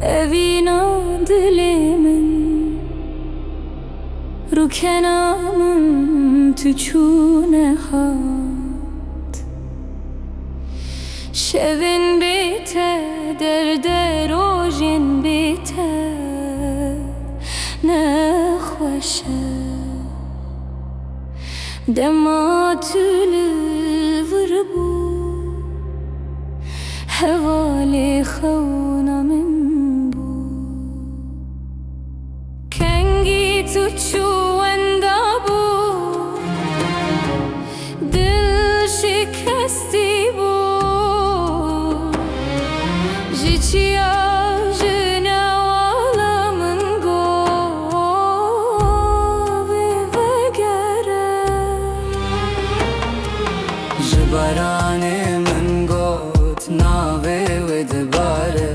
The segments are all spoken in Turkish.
evina dilimin rukenamın tüçüne hat şevin bite derde rojin bite ne hoşe dema tülü vırbu hevali khawna min bu kengi tuçu enda bu dil şikesti bu jiçiya jina alamın go ve vegere jibaranemin got nave ve dibare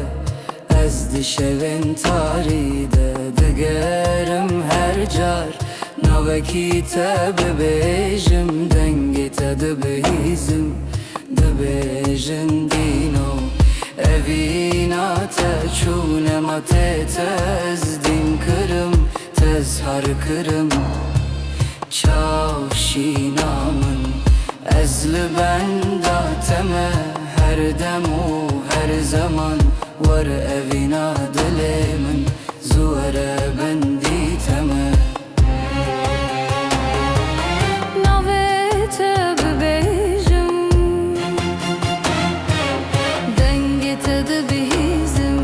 ez dişevin taride digerim her car naveki te bebejim dengi te dibihizim dibejin dino evina te çunema te tez din kırım tez har kırım çavşinamın ezli benda teme her demu her zaman var evina dilimin zuvere bendi teme navete bebejim dengete de bizim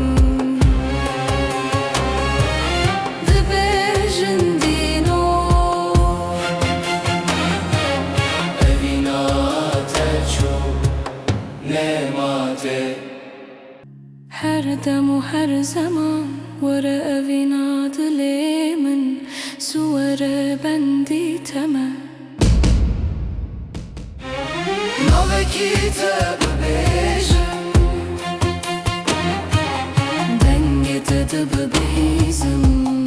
dibejin dino evina teçu nemate her dem و her zaman vere evina dilimin suvere bendi teme naveki te bebejim dengete de bizim